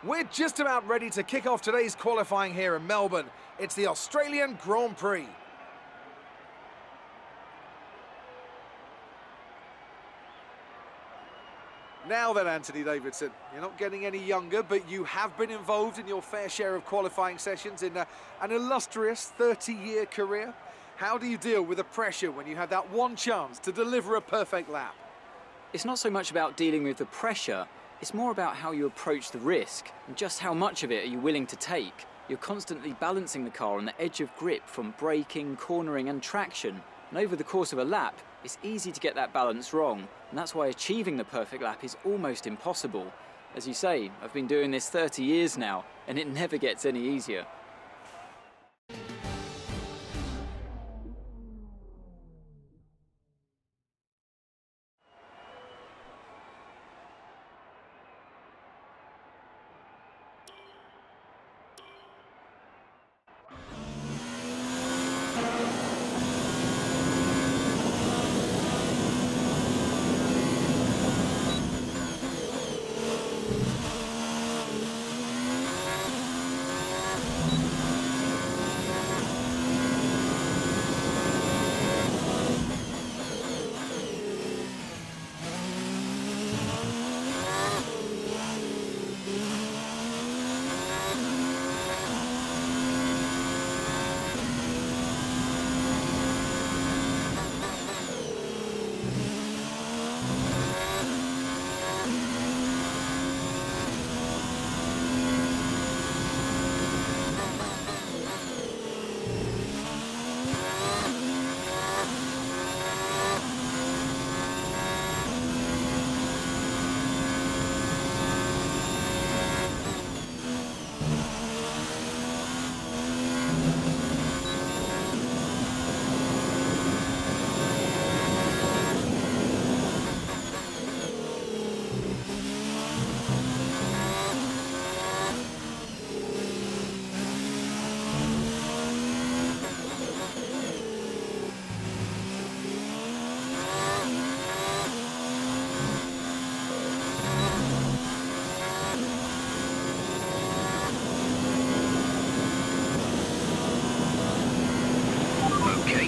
We're just about ready to kick off today's qualifying here in Melbourne. It's the Australian Grand Prix. Now then, Anthony Davidson, you're not getting any younger, but you have been involved in your fair share of qualifying sessions in an illustrious 30-year career. How do you deal with the pressure when you have that one chance to deliver a perfect lap? It's not so much about dealing with the pressure, it's more about how you approach the risk and just how much of it are you willing to take. You're constantly balancing the car on the edge of grip from braking, cornering and traction. And over the course of a lap, it's easy to get that balance wrong, and that's why achieving the perfect lap is almost impossible. As you say, I've been doing this 30 years now, and it never gets any easier.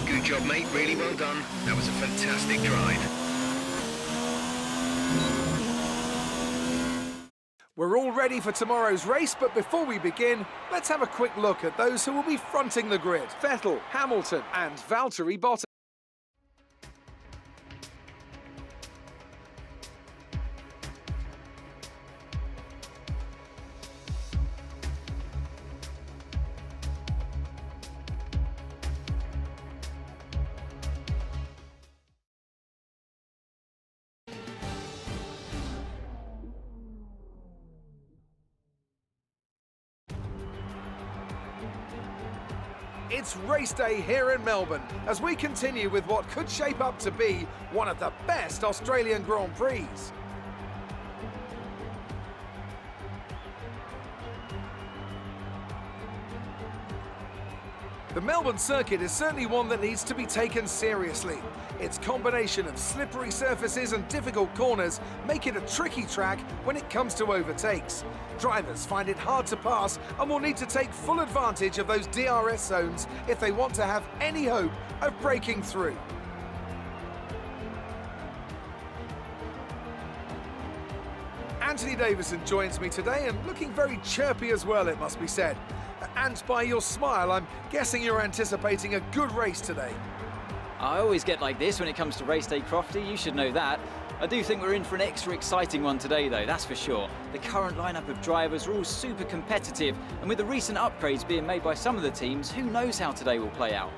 Good job, mate. Really well done. That was a fantastic drive. We're all ready for tomorrow's race, but before we begin, let's have a quick look at those who will be fronting the grid. Vettel, Hamilton and Valtteri Bottas. It's race day here in Melbourne as we continue with what could shape up to be one of the best Australian Grand Prix. The Melbourne circuit is certainly one that needs to be taken seriously. Its combination of slippery surfaces and difficult corners make it a tricky track when it comes to overtakes. Drivers find it hard to pass and will need to take full advantage of those DRS zones if they want to have any hope of breaking through. Anthony Davidson joins me today and looking very chirpy as well, it must be said. And by your smile, I'm guessing you're anticipating a good race today. I always get like this when it comes to race day, Crofty, you should know that. I do think we're in for an extra exciting one today though, that's for sure. The current lineup of drivers are all super competitive, and with the recent upgrades being made by some of the teams, who knows how today will play out.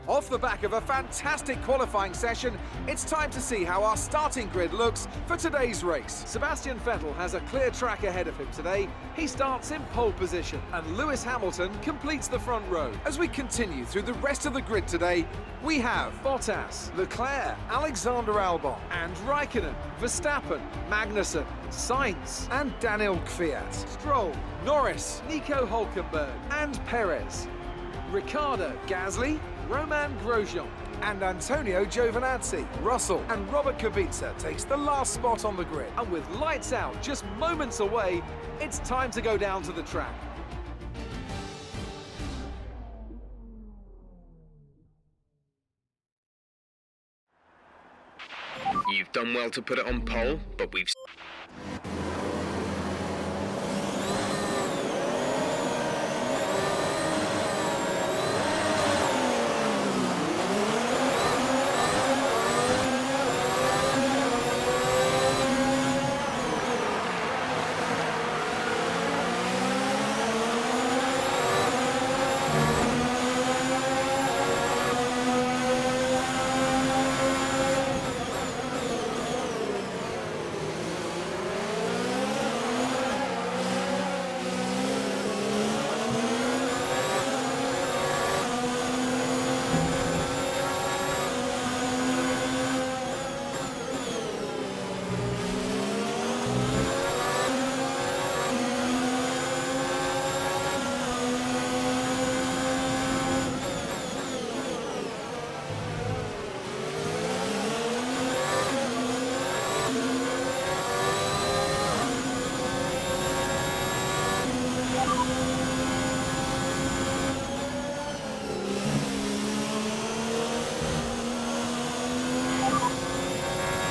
Off the back of a fantastic qualifying session, it's time to see how our starting grid looks for today's race. Sebastian Vettel has a clear track ahead of him today. He starts in pole position and Lewis Hamilton completes the front row. As we continue through the rest of the grid today, we have Bottas, Leclerc, Alexander Albon and Raikkonen, Verstappen, Magnussen, Sainz and Daniel Kvyat, Stroll, Norris, Nico Hülkenberg and Perez, Ricciardo, Gasly, Romain Grosjean and Antonio Giovinazzi. Russell and Robert Kubica takes the last spot on the grid. And with lights out just moments away, It's time to go down to the track. You've done well to put it on pole, but we've...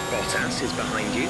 Bottas is behind you.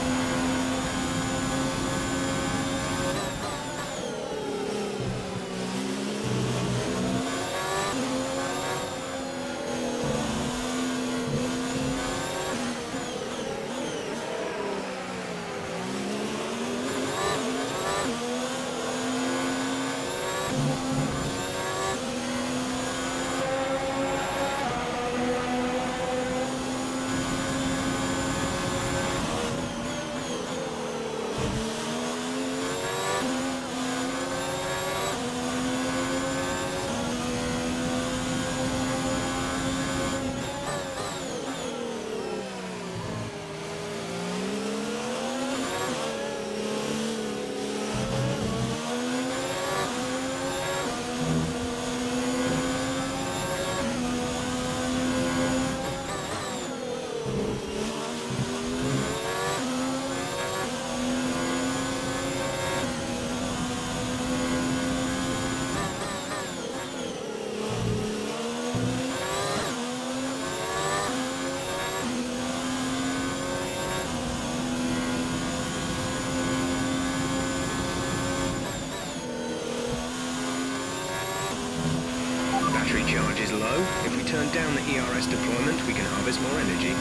Battery charge is low. If we turn down the ERS deployment, we can harvest more energy.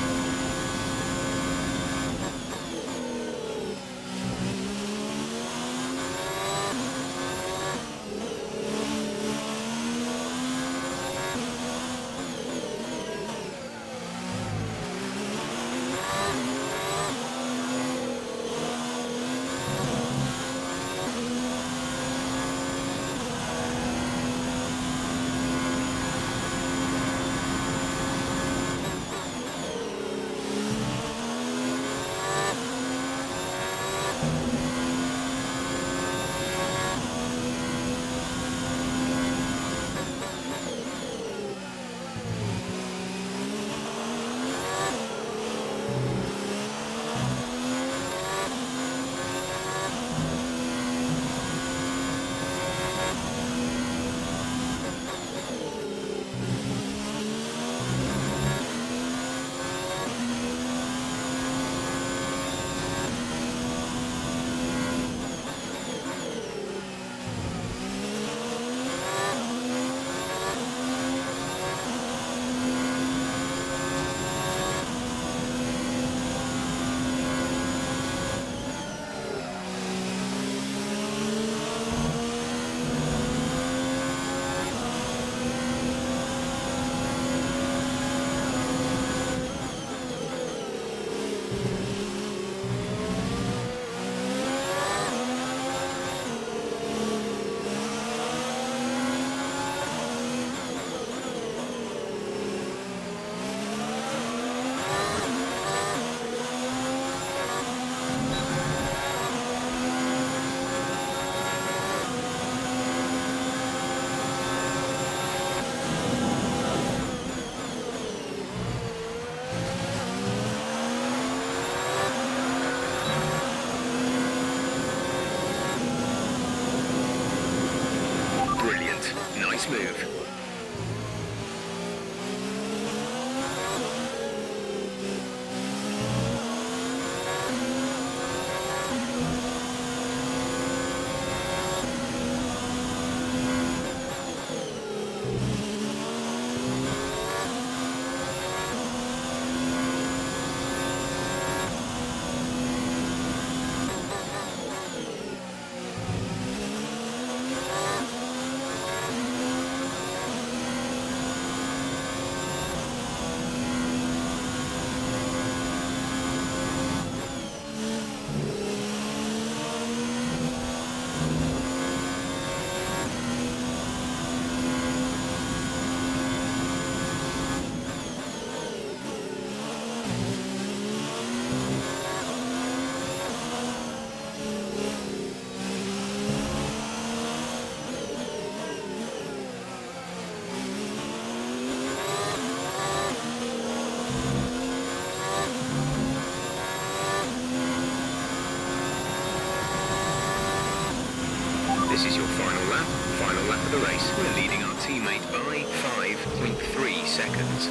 Final lap of the race. We're leading our teammate by 5.3 seconds.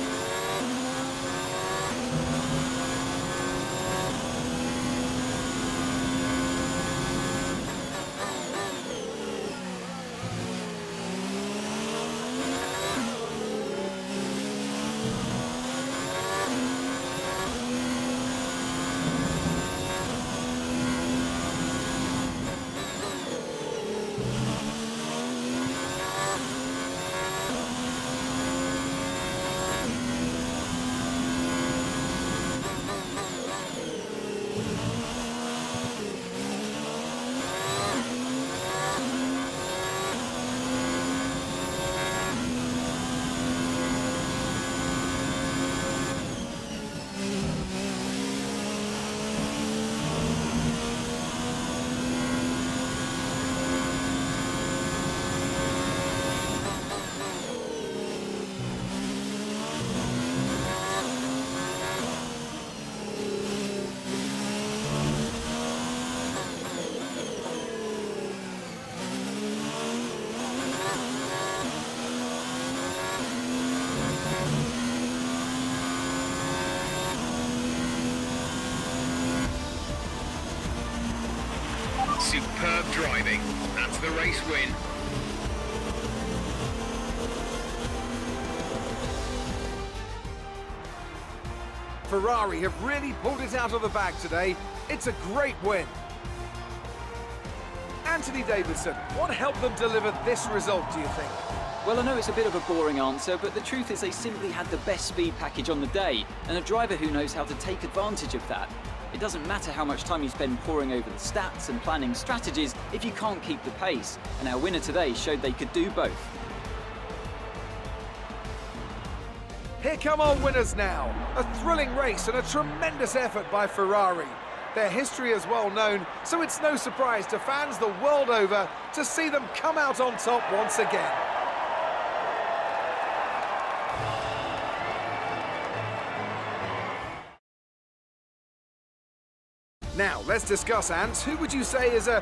Superb driving. That's the race win. Ferrari have really pulled it out of the bag today. It's a great win. Anthony Davidson, what helped them deliver this result, do you think? Well, I know it's a bit of a boring answer, but the truth is they simply had the best speed package on the day, and a driver who knows how to take advantage of that. It doesn't matter how much time you spend poring over the stats and planning strategies if you can't keep the pace, and our winner today showed they could do both. Here come our winners now. A thrilling race and a tremendous effort by Ferrari. Their history is well known, so it's no surprise to fans the world over to see them come out on top once again. Now, let's discuss, Ant. Who would you say is a